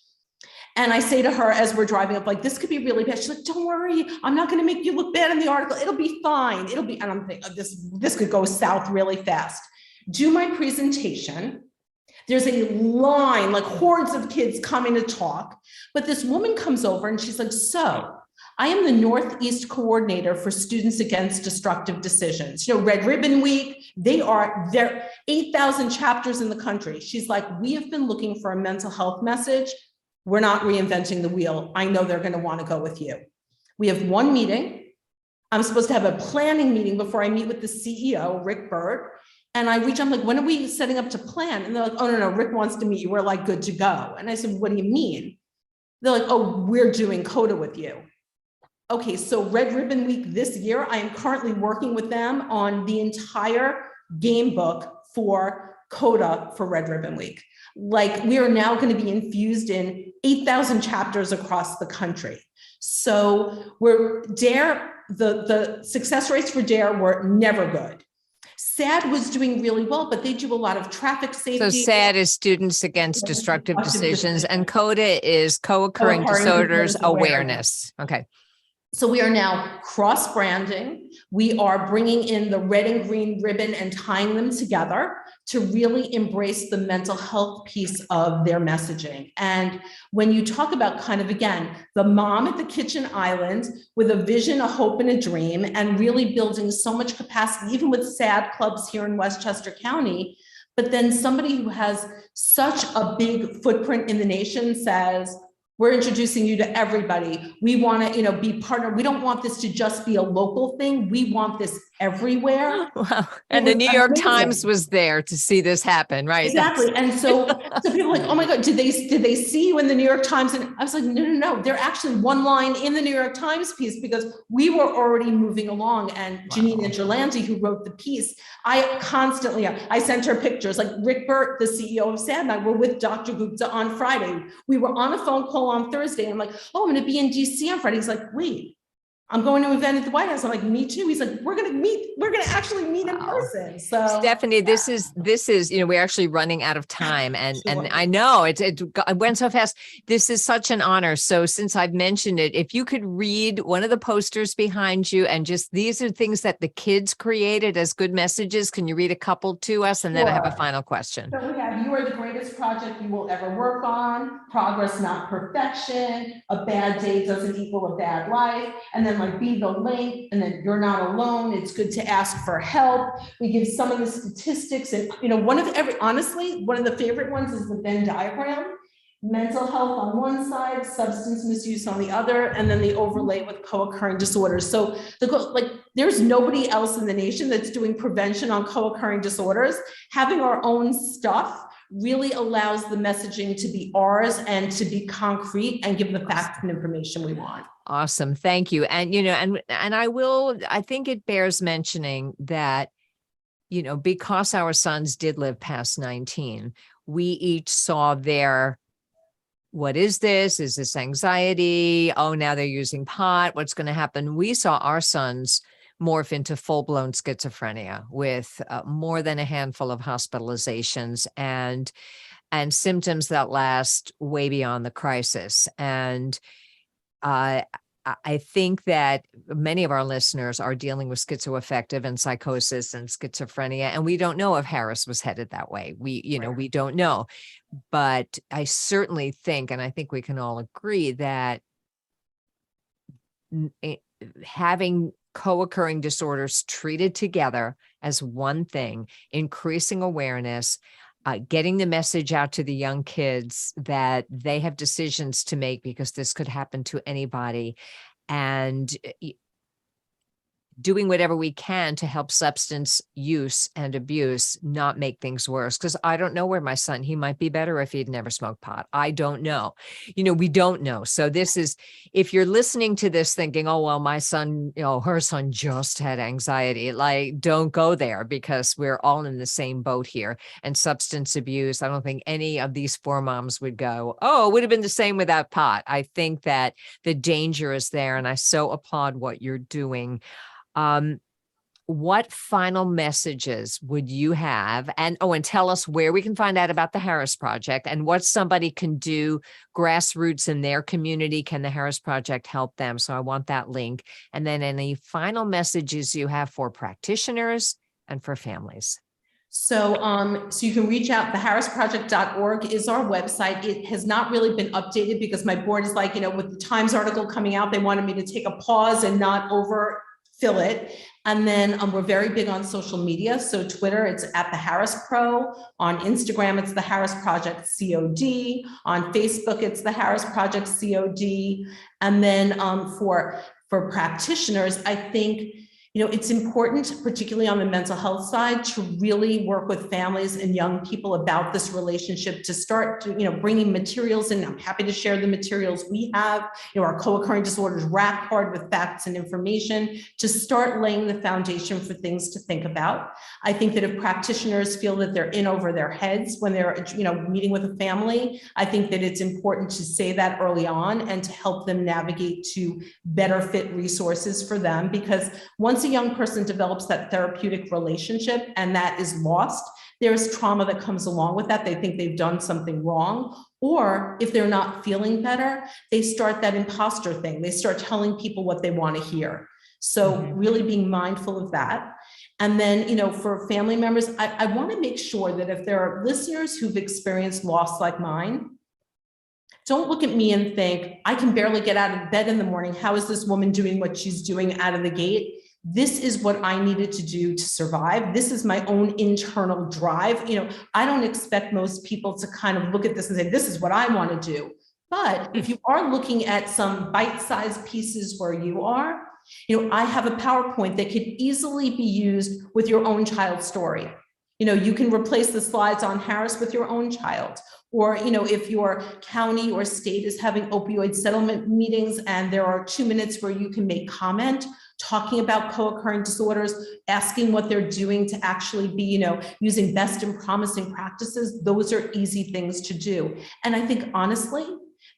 [SPEAKER 2] And I say to her as we're driving up, like, this could be really bad. She's like, don't worry, I'm not going to make you look bad in the article. It'll be fine. It'll be, and I'm thinking, oh, this could go south really fast. Do my presentation. There's a line, like hordes of kids coming to talk. But this woman comes over and she's like, so I am the Northeast coordinator for Students Against Destructive Decisions. You know, Red Ribbon Week, there are 8,000 chapters in the country. She's like, we have been looking for a mental health message. We're not reinventing the wheel. I know they're going to want to go with you. We have one meeting. I'm supposed to have a planning meeting before I meet with the CEO, Rick Bird. And I reach, I'm like, when are we setting up to plan? And they're like, oh, no, Rick wants to meet you. We're like, good to go. And I said, what do you mean? They're like, oh, we're doing CODA with you. Okay, so Red Ribbon Week this year, I am currently working with them on the entire game book for CODA for Red Ribbon Week. Like, we are now going to be infused in 8,000 chapters across the country. So the success rates for DARE were never good. SAD was doing really well, but they do a lot of traffic safety.
[SPEAKER 1] So SAD is Students Against Destructive Decisions, and CODA is Co-Occurring Disorders Awareness. Okay.
[SPEAKER 2] So we are now cross-branding. We are bringing in the red and green ribbon and tying them together to really embrace the mental health piece of their messaging. And when you talk about kind of, again, the mom at the kitchen island with a vision, a hope, and a dream, and really building so much capacity, even with SAD clubs here in Westchester County, but then somebody who has such a big footprint in the nation says, we're introducing you to everybody. We want to, be partner. We don't want this to just be a local thing. We want this everywhere.
[SPEAKER 1] Wow. And the New York Times was there to see this happen, right?
[SPEAKER 2] Exactly. And so people are like, oh my God, did they see you in the New York Times? And I was like, no. They're actually one line in the New York Times piece because we were already moving along. And Janine Interlandi, who wrote the piece, I sent her pictures. Like Rick Burt, the CEO of SAD, and I were with Dr. Gupta on Friday. We were on a phone call on Thursday. I'm like, oh, I'm going to be in DC on Friday. He's like, wait, I'm going to an event at the White House. I'm like, me too. He's like, we're going to actually meet in person. So
[SPEAKER 1] Stephanie, this is, we're actually running out of time, and I know it went so fast. This is such an honor. So since I've mentioned it, if you could read one of the posters behind you, and just, these are things that the kids created as good messages. Can you read a couple to us? And then I have a final question.
[SPEAKER 2] So we have, you are the greatest project you will ever work on. Progress, not perfection. A bad day doesn't equal a bad life. And then like be the link, and then you're not alone. It's good to ask for help. We give some of the statistics, and honestly, one of the favorite ones is the Venn diagram. Mental health on one side, substance misuse on the other, and then the overlay with co-occurring disorders. So there's nobody else in the nation that's doing prevention on co-occurring disorders. Having our own stuff really allows the messaging to be ours and to be concrete and give the facts and information we want.
[SPEAKER 1] Awesome. Thank you. And, I think it bears mentioning that, because our sons did live past 19, we each saw what is this? Is this anxiety? Oh, now they're using pot. What's going to happen? We saw our sons morph into full-blown schizophrenia with more than a handful of hospitalizations and symptoms that last way beyond the crisis. And I think that many of our listeners are dealing with schizoaffective and psychosis and schizophrenia, and we don't know if Harris was headed that way. We don't know, but I certainly think, and I think we can all agree that having co-occurring disorders treated together as one thing, increasing awareness, getting the message out to the young kids that they have decisions to make because this could happen to anybody, and doing whatever we can to help substance use and abuse not make things worse. Because I don't know where my son, he might be better if he'd never smoked pot. I don't know. We don't know. So this is, if you're listening to this thinking, oh, well, my son, her son just had anxiety, don't go there, because we're all in the same boat here. And substance abuse, I don't think any of these four moms would go, oh, it would have been the same without pot. I think that the danger is there, and I so applaud what you're doing. What final messages would you have? And tell us where we can find out about the Harris Project and what somebody can do grassroots in their community. Can the Harris Project help them? So I want that link. And then any final messages you have for practitioners and for families.
[SPEAKER 2] So you can reach out. theharrisproject.org is our website. It has not really been updated because my board is like, with the Times article coming out, they wanted me to take a pause and not overfill it. And then we're very big on social media. So Twitter, it's at the Harris Pro. On Instagram, it's the Harris Project COD. On Facebook, it's the Harris Project COD. And then for practitioners, I think It's important, particularly on the mental health side, to really work with families and young people about this relationship, to start bringing materials in. I'm happy to share the materials we have, our co-occurring disorders rack card with facts and information, to start laying the foundation for things to think about. I think that if practitioners feel that they're in over their heads when they're, meeting with a family, I think that it's important to say that early on and to help them navigate to better fit resources for them, because once a young person develops that therapeutic relationship and that is lost, there's trauma that comes along with that. They think they've done something wrong. Or if they're not feeling better, they start that imposter thing. They start telling people what they want to hear. So really being mindful of that. And then, for family members, I want to make sure that if there are listeners who've experienced loss like mine, don't look at me and think, I can barely get out of bed in the morning. How is this woman doing what she's doing out of the gate? This is what I needed to do to survive. This is my own internal drive. I don't expect most people to kind of look at this and say, this is what I want to do. But if you are looking at some bite-sized pieces where you are, I have a PowerPoint that could easily be used with your own child's story. You can replace the slides on Harris with your own child. Or, if your county or state is having opioid settlement meetings and there are 2 minutes where you can make comment, talking about co-occurring disorders, asking what they're doing to actually be, using best and promising practices, those are easy things to do. And I think, honestly,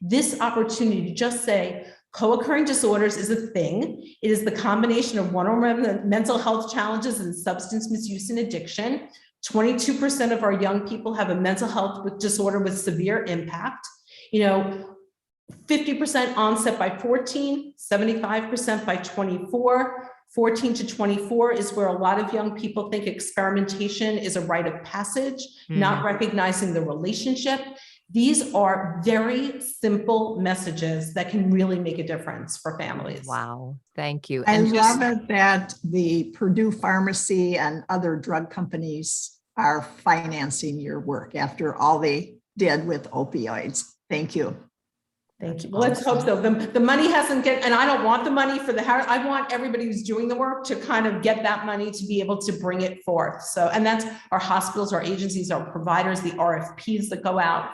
[SPEAKER 2] this opportunity to just say, co-occurring disorders is a thing. It is the combination of one or more mental health challenges and substance misuse and addiction. 22% of our young people have a mental health disorder with severe impact. 50% onset by 14, 75% by 24. 14 to 24 is where a lot of young people think experimentation is a rite of passage, not recognizing the relationship. These are very simple messages that can really make a difference for families.
[SPEAKER 1] Wow, thank you.
[SPEAKER 3] I love it that the Purdue Pharmacy and other drug companies are financing your work after all they did with opioids. Thank you.
[SPEAKER 2] Thank you. Well, let's hope so. The money hasn't get, and I don't want the money for the Harris. I want everybody who's doing the work to kind of get that money to be able to bring it forth. So, and that's our hospitals, our agencies, our providers, the RFPs that go out,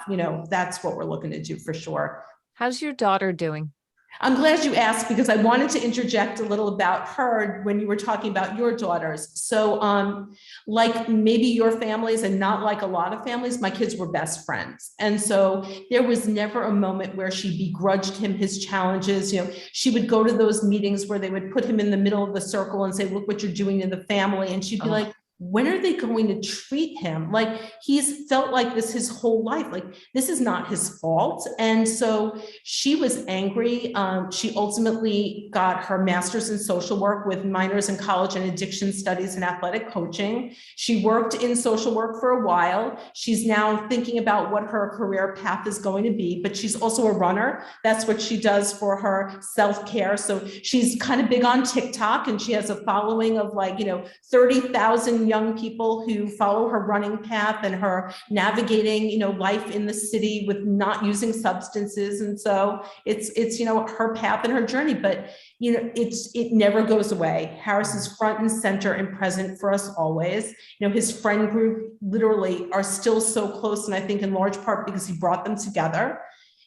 [SPEAKER 2] that's what we're looking to do for sure.
[SPEAKER 1] How's your daughter doing?
[SPEAKER 2] I'm glad you asked, because I wanted to interject a little about her when you were talking about your daughters. So like maybe your families and not like a lot of families, my kids were best friends. And so there was never a moment where she begrudged him his challenges. She would go to those meetings where they would put him in the middle of the circle and say, look what you're doing in the family. And she'd be like, when are they going to treat him? Like, he's felt like this his whole life. Like, this is not his fault. And so she was angry. She ultimately got her master's in social work with minors in college and addiction studies and athletic coaching. She worked in social work for a while. She's now thinking about what her career path is going to be, but she's also a runner. That's what she does for her self-care. So she's kind of big on TikTok, and she has a following of 30,000 young people who follow her running path and her navigating, life in the city with not using substances. And so it's her path and her journey, but it never goes away. Harris is front and center and present for us always. His friend group literally are still so close. And I think in large part because he brought them together.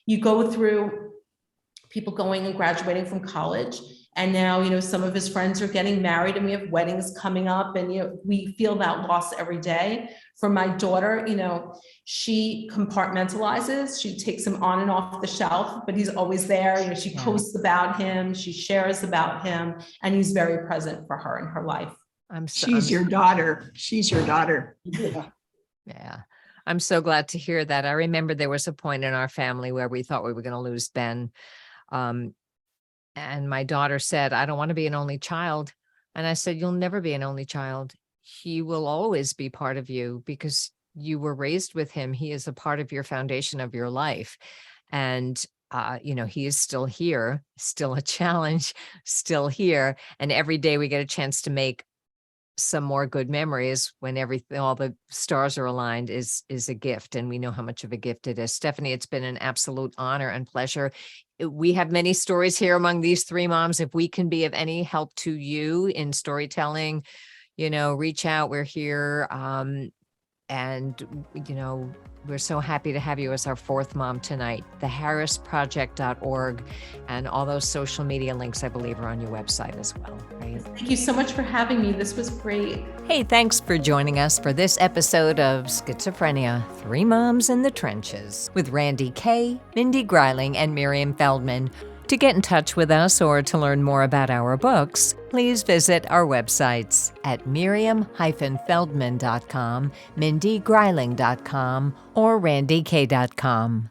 [SPEAKER 2] You go through people going and graduating from college. And now, some of his friends are getting married and we have weddings coming up, and, we feel that loss every day. For my daughter, she compartmentalizes, she takes him on and off the shelf, but he's always there. She posts about him, she shares about him, and he's very present for her in her life.
[SPEAKER 3] She's your daughter. She's your daughter.
[SPEAKER 1] Yeah. I'm so glad to hear that. I remember there was a point in our family where we thought we were going to lose Ben. And my daughter said, I don't want to be an only child. And I said, you'll never be an only child. He will always be part of you because you were raised with him. He is a part of your foundation of your life. And, he is still here, still a challenge, still here. And every day we get a chance to make some more good memories when all the stars are aligned is a gift. And we know how much of a gift it is. Stephanie, it's been an absolute honor and pleasure. We have many stories here among these three moms. If we can be of any help to you in storytelling, reach out. We're here. And, we're so happy to have you as our fourth mom tonight. theharrisproject.org and all those social media links, I believe, are on your website as well, right?
[SPEAKER 2] Thank you so much for having me. This was great.
[SPEAKER 1] Hey, thanks for joining us for this episode of Schizophrenia, Three Moms in the Trenches with Randy Kay, Mindy Greiling, and Miriam Feldman. To get in touch with us or to learn more about our books, please visit our websites at miriam-feldman.com, mindygreiling.com, or randykay.com.